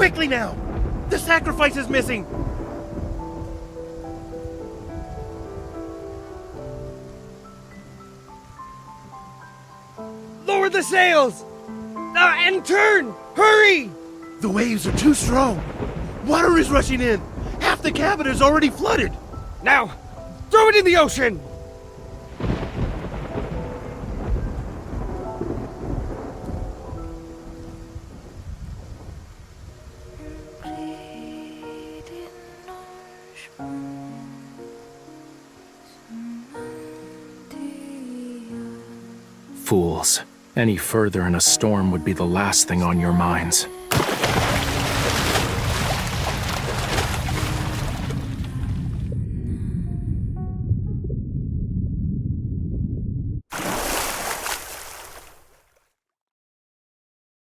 Quickly now! The sacrifice is missing! Lower the sails! And turn! Hurry! The waves are too strong. Water is rushing in. Half the cabin is already flooded. Now, throw it in the ocean! Fools. Any further in a storm would be the last thing on your minds.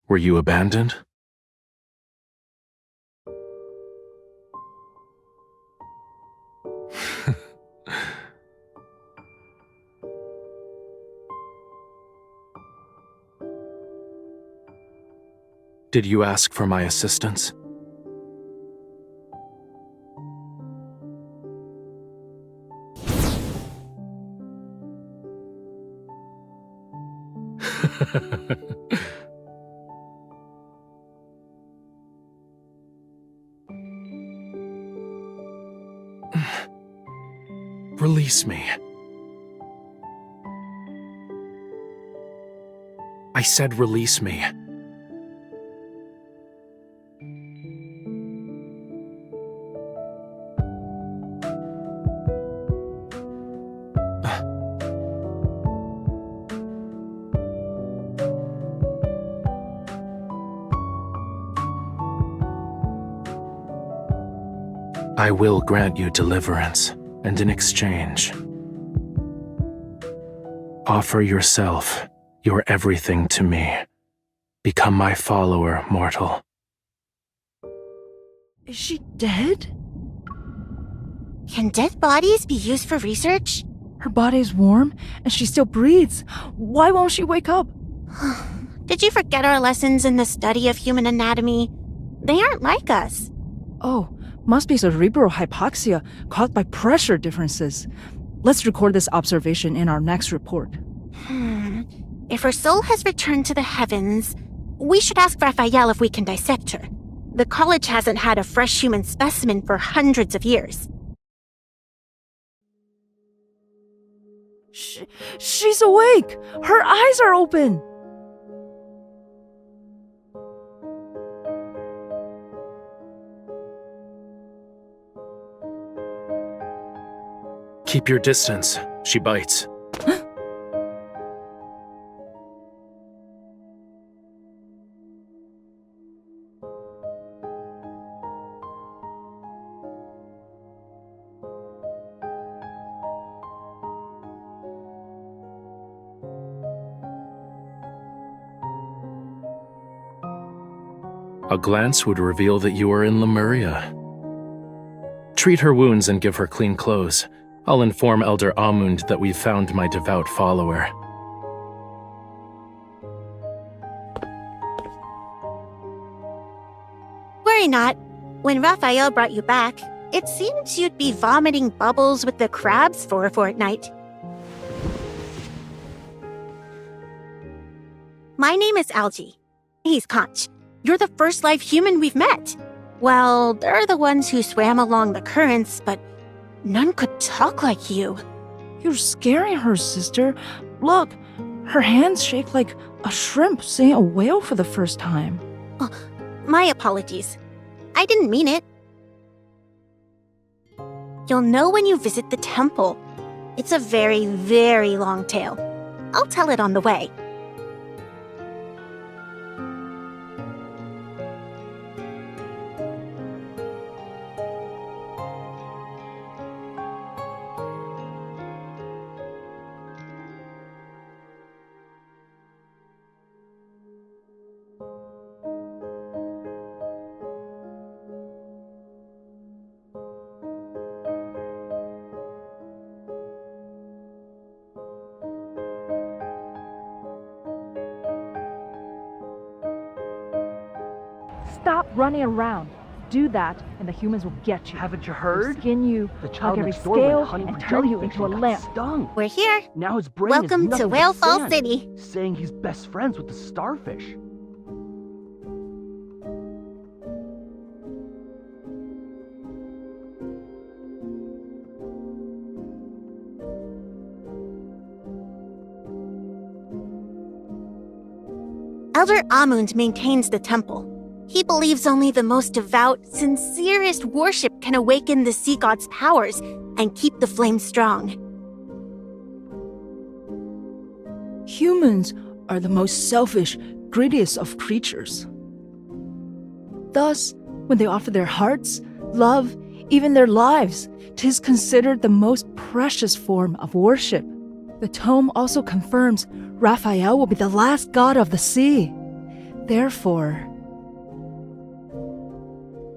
Were you abandoned? Did you ask for my assistance? Release me. I said release me. I will grant you deliverance, and in exchange, offer yourself, your everything to me. Become my follower, mortal. Is she dead? Can dead bodies be used for research? Her body's warm, and she still breathes. Why won't she wake up? Did you forget our lessons in the study of human anatomy? They aren't like us. Oh, must be cerebral hypoxia caused by pressure differences. Let's record this observation in our next report. If her soul has returned to the heavens, we should ask Rafayel if we can dissect her. The college hasn't had a fresh human specimen for hundreds of years. She's awake! Her eyes are open! Keep your distance. She bites. A glance would reveal that you are in Lemuria. Treat her wounds and give her clean clothes. I'll inform Elder Amund that we've found my devout follower. Worry not. When Rafayel brought you back, it seems you'd be vomiting bubbles with the crabs for a fortnight. My name is Algie. He's Conch. You're the first live human we've met. Well, they're the ones who swam along the currents, but none could talk like you. You're scaring her, sister. Look, her hands shake like a shrimp seeing a whale for the first time. Oh, my apologies. I didn't mean it. You'll know when you visit the temple. It's a very, very long tale. I'll tell it on the way. Stop running around. Do that, and the humans will get you. Haven't you They'll heard? skin you, The hug child every next door went scale, hunting and for turn you jellyfish into a and got lamp. stung. We're here. Now his brain Welcome is to nothing but Whale Fall sand, City. saying he's best friends with the starfish. Elder Amund maintains the temple. He believes only the most devout, sincerest worship can awaken the sea god's powers and keep the flame strong. Humans are the most selfish, greediest of creatures. Thus, when they offer their hearts, love, even their lives, 'tis considered the most precious form of worship. The tome also confirms Raphael will be the last god of the sea. Therefore,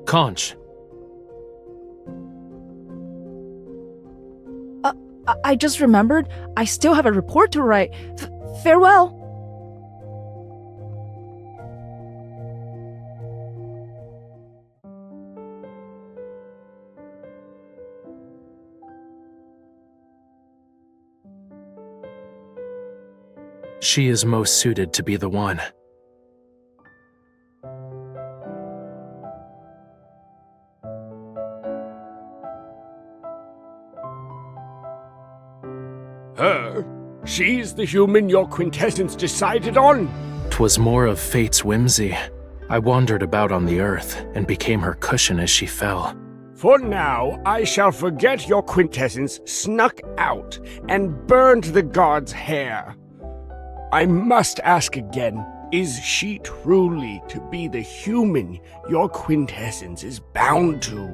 Conch, I just remembered I still have a report to write. Farewell. she is most suited to be the one. Her? She's the human your quintessence decided on? 'Twas more of fate's whimsy. I wandered about on the earth and became her cushion as she fell. For now, I shall forget your quintessence snuck out and burned the god's hair. I must ask again, is she truly to be the human your quintessence is bound to?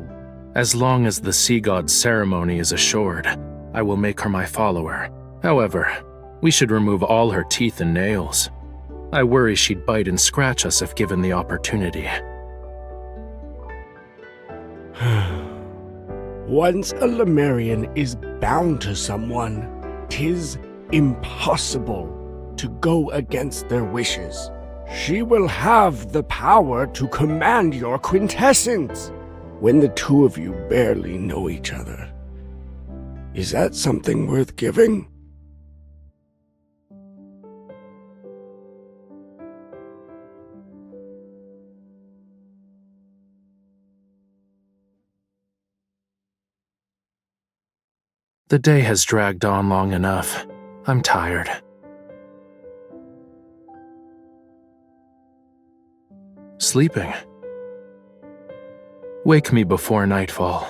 As long as the sea god's ceremony is assured, I will make her my follower. However, we should remove all her teeth and nails. I worry she'd bite and scratch us if given the opportunity. Once a Lemurian is bound to someone, 'tis impossible to go against their wishes. She will have the power to command your quintessence when the two of you barely know each other. Is that something worth giving? The day has dragged on long enough. I'm tired. Sleeping. Wake me before nightfall.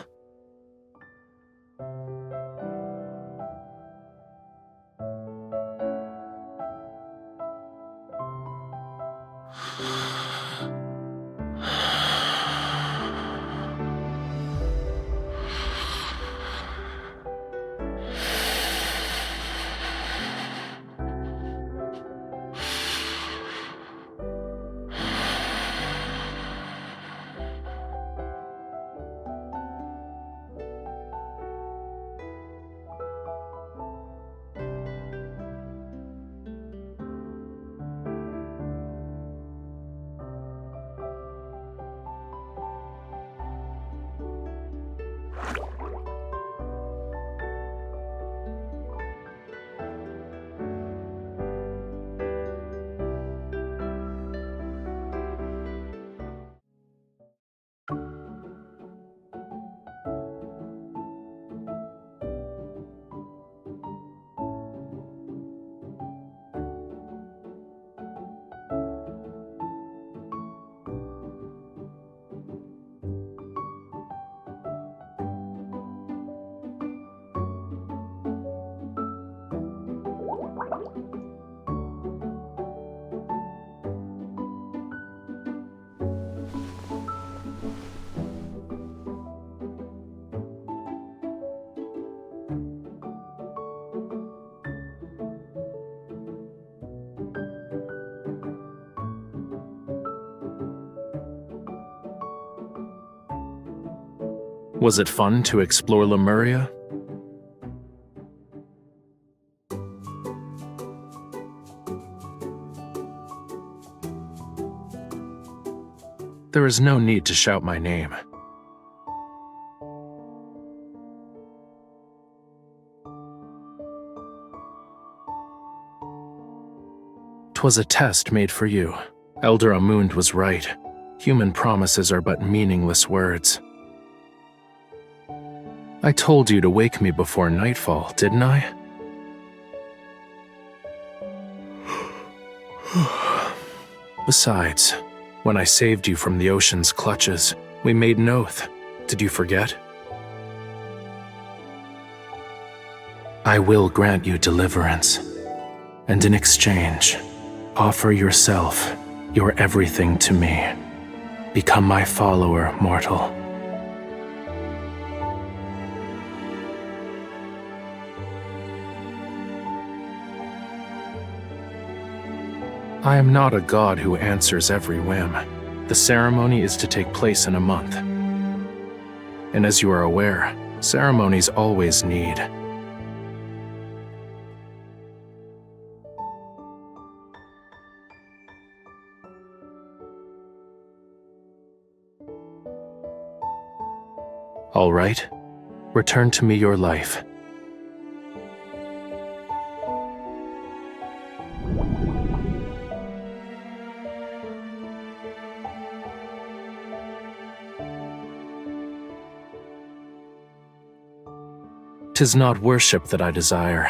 Was it fun to explore Lemuria? There is no need to shout my name. 'Twas a test made for you. Elder Amund was right. Human promises are but meaningless words. I told you to wake me before nightfall, didn't I? Besides, when I saved you from the ocean's clutches, we made an oath. Did you forget? I will grant you deliverance, and in exchange, offer yourself, your everything to me. Become my follower, mortal. I am not a god who answers every whim. The ceremony is to take place in a month. And as you are aware, ceremonies always need. All right, return to me your life. "'Tis not worship that I desire.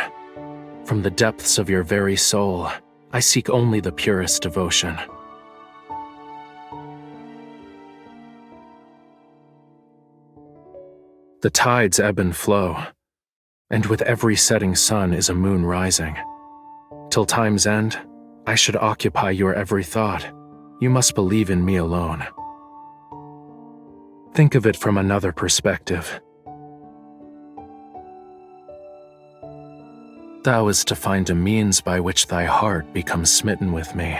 From the depths of your very soul, I seek only the purest devotion. The tides ebb and flow, and with every setting sun is a moon rising. Till time's end, I should occupy your every thought. You must believe in me alone. Think of it from another perspective. Thou is to find a means by which thy heart becomes smitten with me.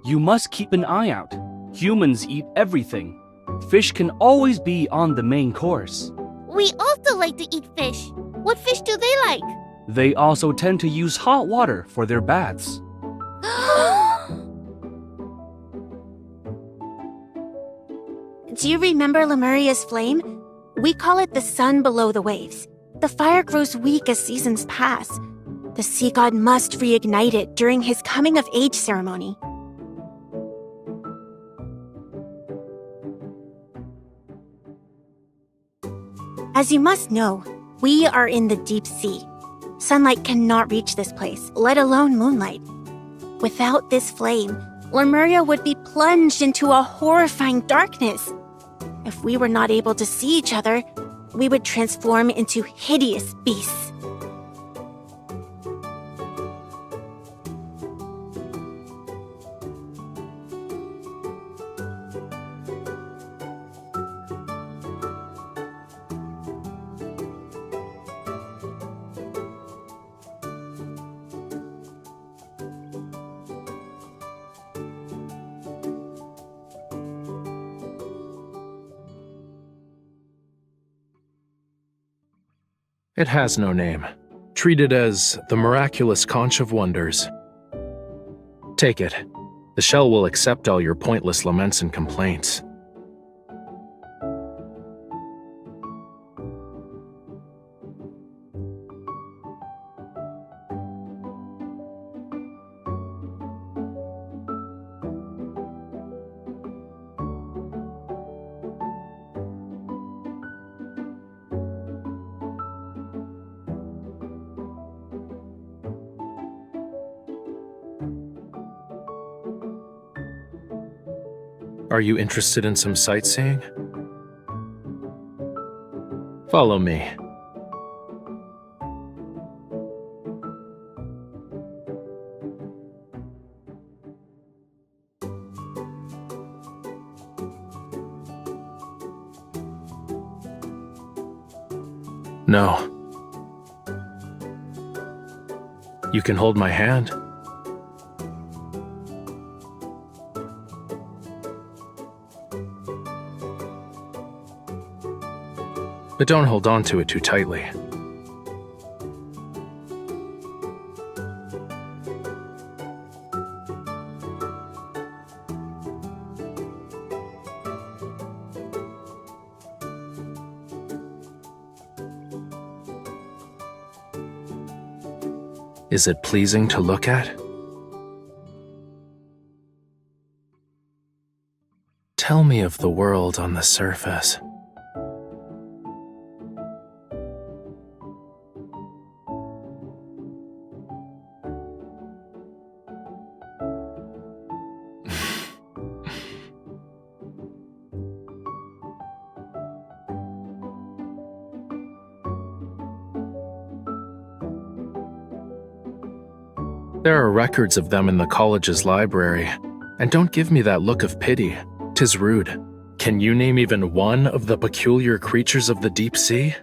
You must keep an eye out. Humans eat everything. Fish can always be on the main course. We also like to eat fish. What fish do they like? They also tend to use hot water for their baths. Do you remember Lemuria's flame? We call it the sun below the waves. The fire grows weak as seasons pass. The sea god must reignite it during his coming-of-age ceremony. As you must know, we are in the deep sea. Sunlight cannot reach this place, let alone moonlight. Without this flame, Lemuria would be plunged into a horrifying darkness. If we were not able to see each other, we would transform into hideous beasts. It has no name. Treat it as the miraculous conch of wonders. Take it. The shell will accept all your pointless laments and complaints. Are you interested in some sightseeing? Follow me. No. You can hold my hand. But don't hold on to it too tightly. Is it pleasing to look at? Tell me of the world on the surface. There are records of them in the college's library, and don't give me that look of pity. 'Tis rude. Can you name even one of the peculiar creatures of the deep sea?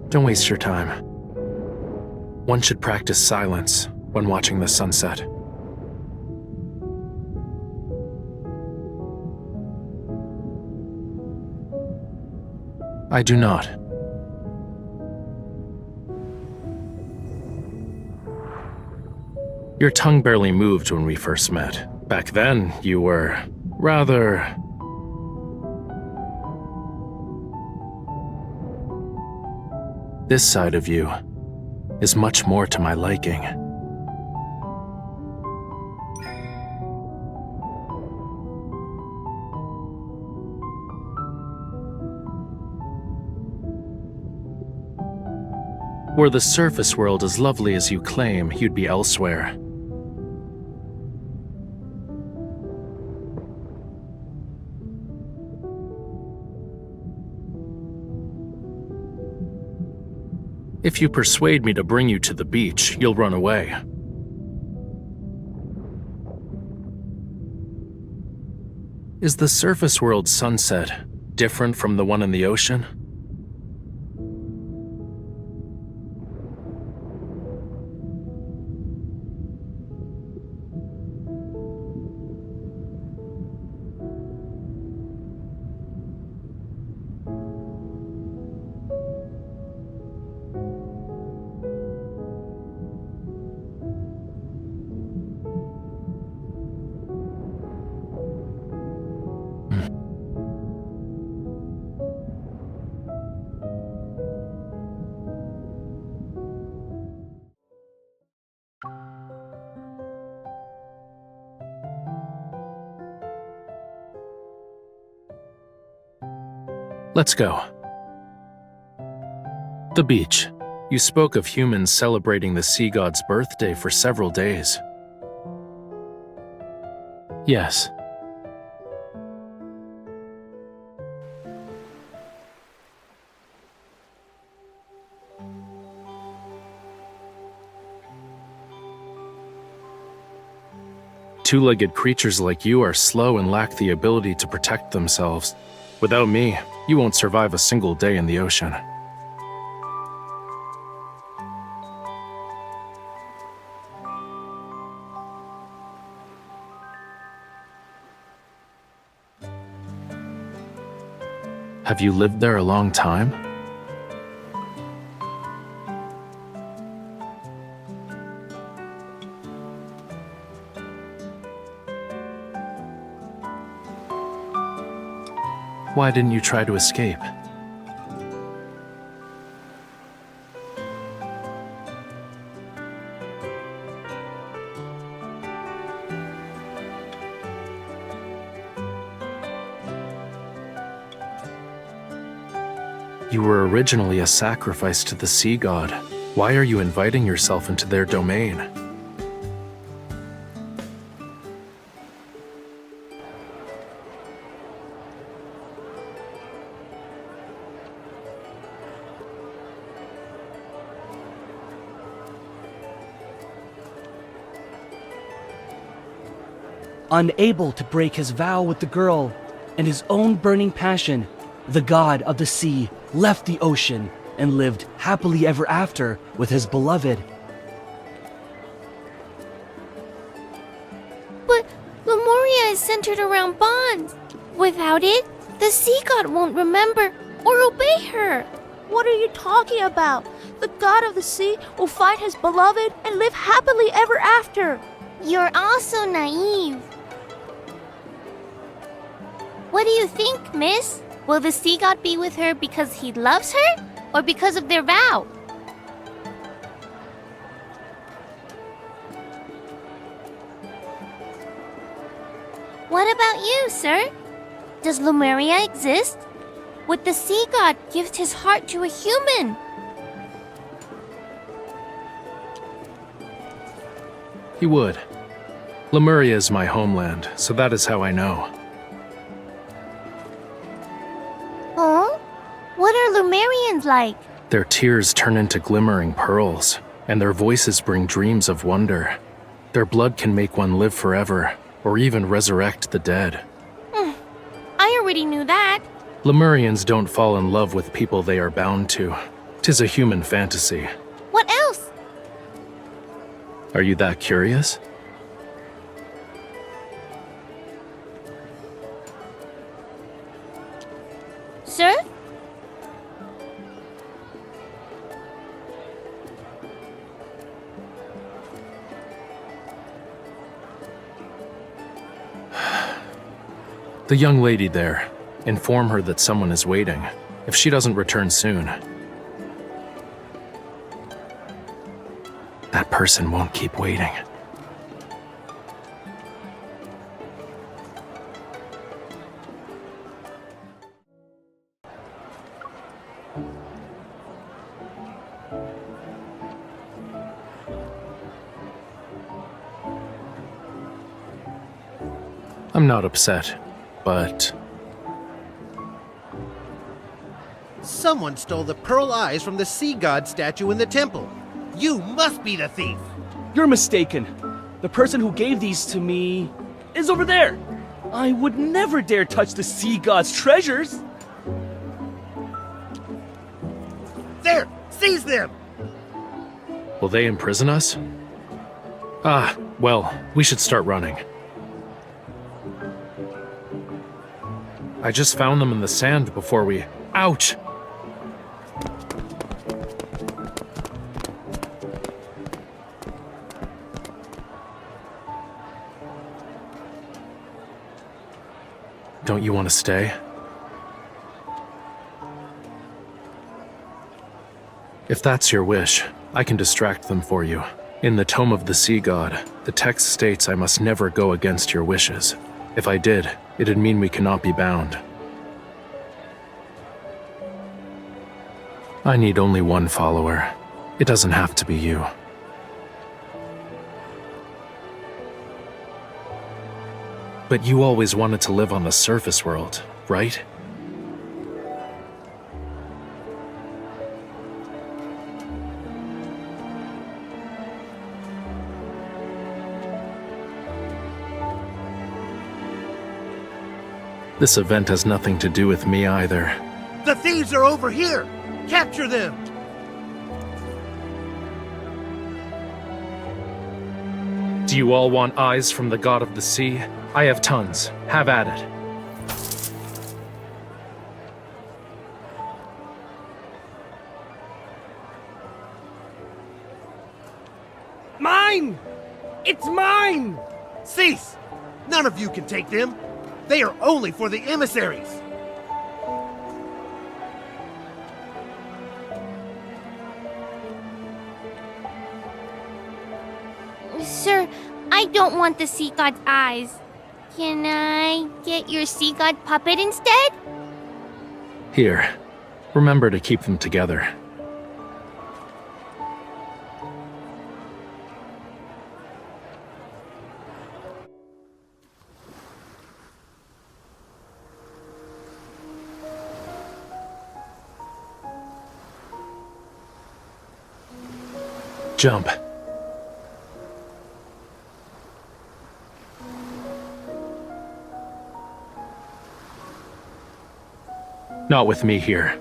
Don't waste your time. One should practice silence when watching the sunset. I do not. Your tongue barely moved when we first met. Back then, you were rather... This side of you is much more to my liking. Were the surface world as lovely as you claim, you'd be elsewhere. If you persuade me to bring you to the beach, you'll run away. Is the surface world sunset different from the one in the ocean? Let's go. The beach. You spoke of humans celebrating the sea god's birthday for several days. Yes. Two-legged creatures like you are slow and lack the ability to protect themselves. Without me, you won't survive a single day in the ocean. Have you lived there a long time? Why didn't you try to escape? You were originally a sacrifice to the sea god. Why are you inviting yourself into their domain? Unable to break his vow with the girl and his own burning passion, the god of the sea left the ocean and lived happily ever after with his beloved. But Lemuria is centered around bonds. Without it, the sea god won't remember or obey her. What are you talking about? The god of the sea will find his beloved and live happily ever after. You're also naive. What do you think, miss? Will the sea god be with her because he loves her or because of their vow? What about you, sir? Does Lemuria exist? Would the sea god give his heart to a human? He would. Lemuria is my homeland, so that is how I know. Huh? What are Lemurians like? Their tears turn into glimmering pearls, and their voices bring dreams of wonder. Their blood can make one live forever, or even resurrect the dead. I already knew that. Lemurians don't fall in love with people they are bound to. 'Tis a human fantasy. What else? Are you that curious? Sir? The young lady there. Inform her that someone is waiting. If she doesn't return soon, that person won't keep waiting. I'm not upset, but Someone stole the pearl eyes from the sea god statue in the temple. You must be the thief. You're mistaken. The person who gave these to me is over there. I would never dare touch the sea god's treasures. There, seize them. will they imprison us? Ah, well, we should start running. I just found them in the sand before we... Ouch! Don't you want to stay? If that's your wish, I can distract them for you. In the Tome of the Sea God, the text states I must never go against your wishes. If I did, it'd mean we cannot be bound. I need only one follower. It doesn't have to be you. But you always wanted to live on the surface world, right? This event has nothing to do with me either. The thieves are over here! Capture them! Do you all want eyes from the god of the sea? I have tons. Have at it. Mine! It's mine! Cease! None of you can take them. They are only for the emissaries. Sir, I don't want the sea god's eyes. Can I get your sea god puppet instead? Here. Remember to keep them together. Jump. Not with me here.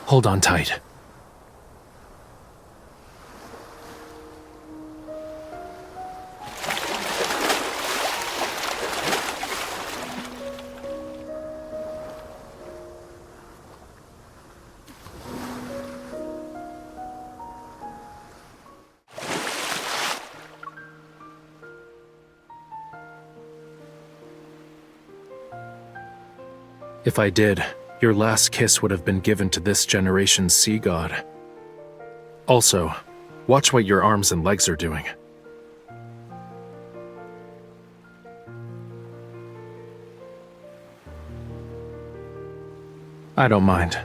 Hold on tight. If I did, your last kiss would have been given to this generation's sea god. Also, watch what your arms and legs are doing. I don't mind.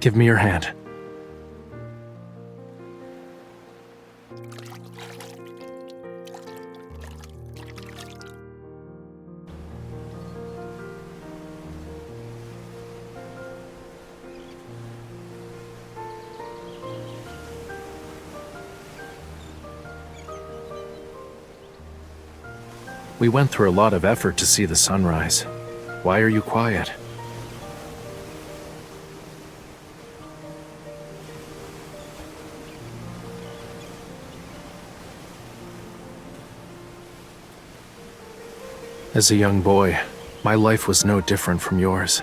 Give me your hand. We went through a lot of effort to see the sunrise. Why are you quiet? As a young boy, my life was no different from yours.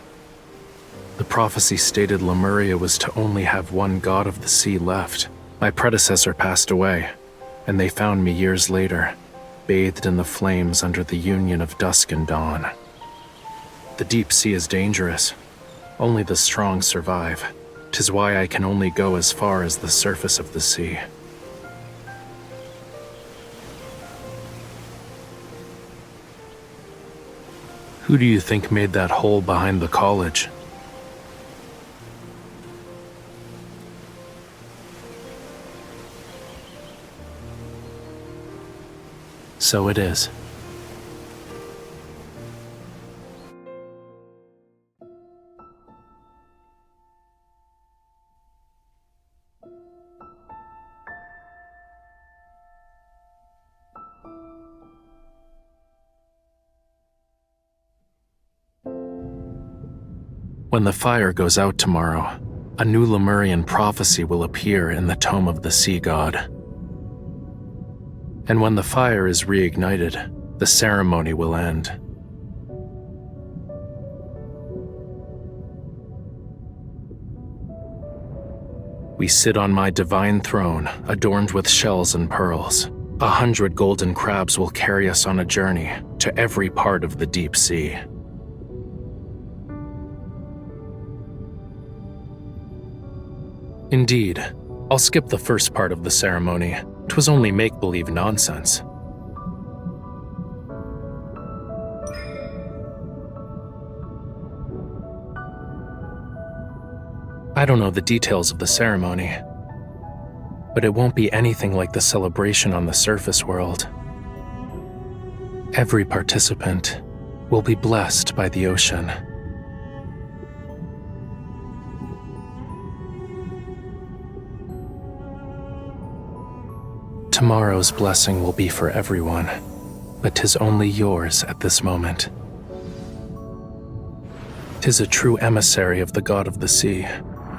The prophecy stated Lemuria was to only have one god of the sea left. My predecessor passed away, and they found me years later, bathed in the flames under the union of dusk and dawn. The deep sea is dangerous. Only the strong survive. 'Tis why I can only go as far as the surface of the sea. Who do you think made that hole behind the college? So it is. When the fire goes out tomorrow, a new Lemurian prophecy will appear in the tome of the sea god. And when the fire is reignited, the ceremony will end. We sit on my divine throne, adorned with shells and pearls. 100 golden crabs will carry us on a journey to every part of the deep sea. Indeed, I'll skip the first part of the ceremony. 'Twas only make-believe nonsense. I don't know the details of the ceremony, but it won't be anything like the celebration on the surface world. Every participant will be blessed by the ocean. Tomorrow's blessing will be for everyone, but 'tis only yours at this moment. 'Tis a true emissary of the god of the sea.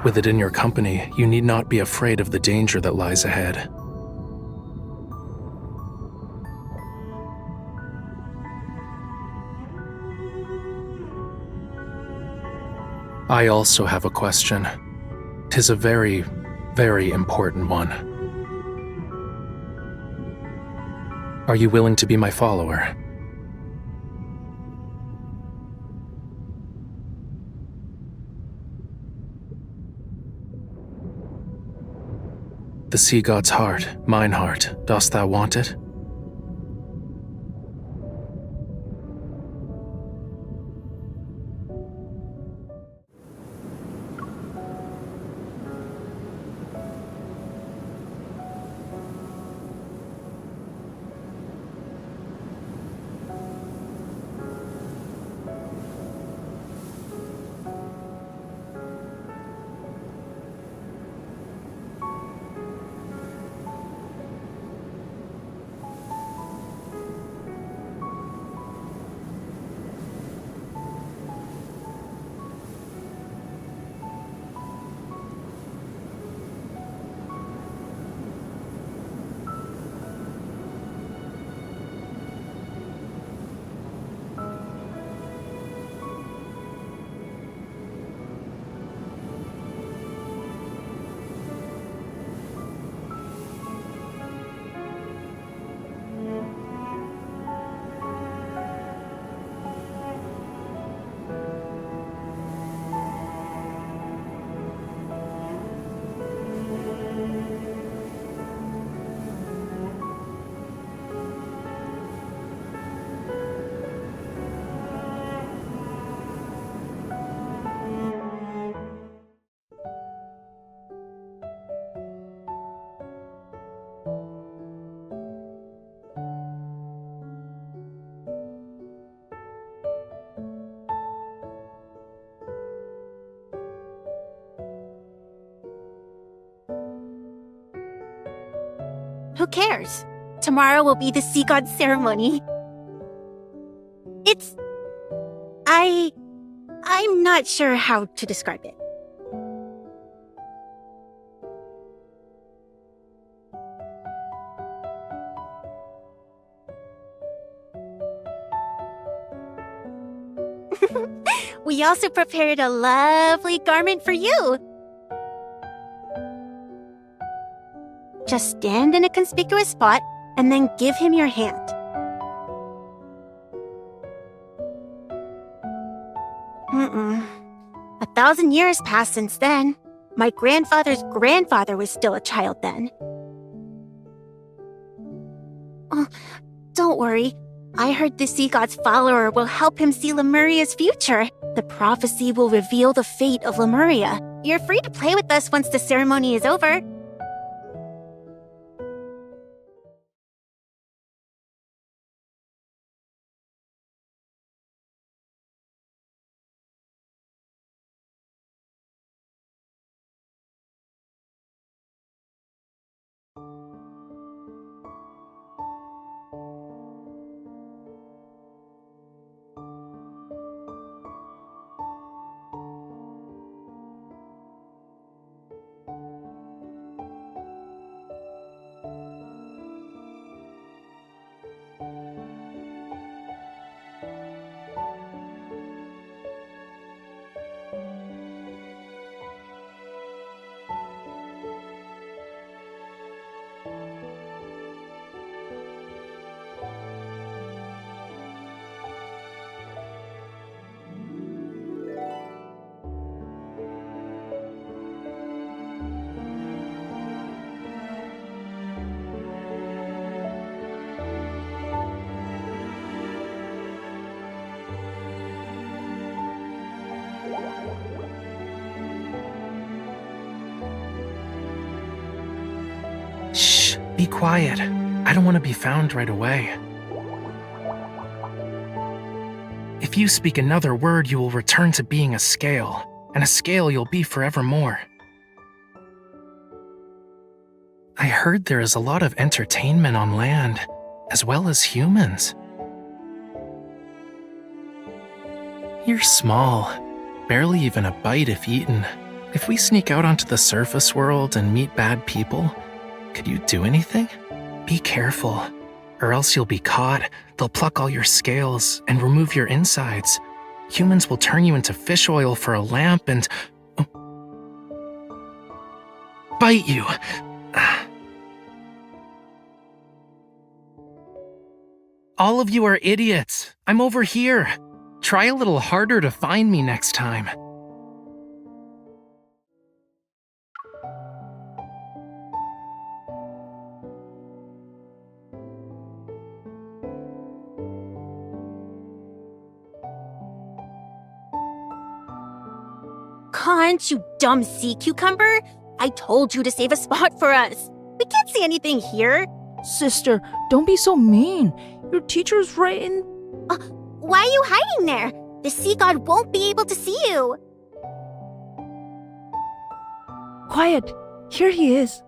With it in your company, you need not be afraid of the danger that lies ahead. I also have a question. 'Tis a very, very important one. Are you willing to be my follower? The sea god's heart, mine heart, dost thou want it? Who cares? Tomorrow will be the sea god ceremony. I'm not sure how to describe it. We also prepared a lovely garment for you. Just stand in a conspicuous spot and then give him your hand. Mm-mm. 1,000 years passed since then. My grandfather's grandfather was still a child then. Oh, don't worry. I heard the sea god's follower will help him see Lemuria's future. The prophecy will reveal the fate of Lemuria. You're free to play with us once the ceremony is over. Shh, be quiet. I don't want to be found right away. If you speak another word, you will return to being a scale, and a scale you'll be forevermore. I heard there is a lot of entertainment on land, as well as humans. You're small, barely even a bite if eaten. If we sneak out onto the surface world and meet bad people, could you do anything? Be careful, or else you'll be caught. They'll pluck all your scales and remove your insides. Humans will turn you into fish oil for a lamp and bite you. All of you are idiots. I'm over here. Try a little harder to find me next time. Can't, you dumb sea cucumber? I told you to save a spot for us. We can't see anything here. Sister, don't be so mean. Your teacher's right in. Why are you hiding there? The sea god won't be able to see you. Quiet. Here he is.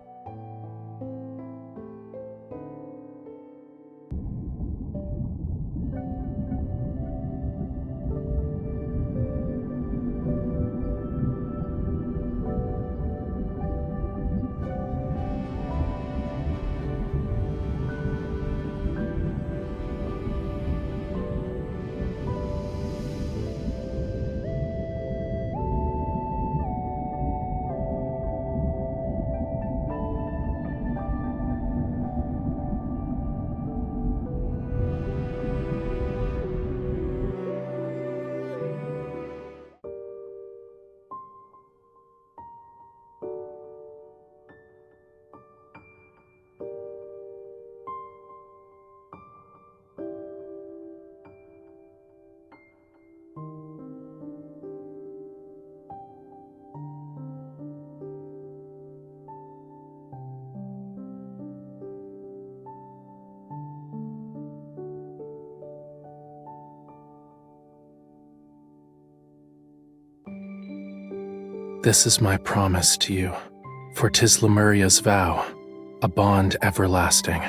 This is my promise to you, for 'tis Lemuria's vow, a bond everlasting.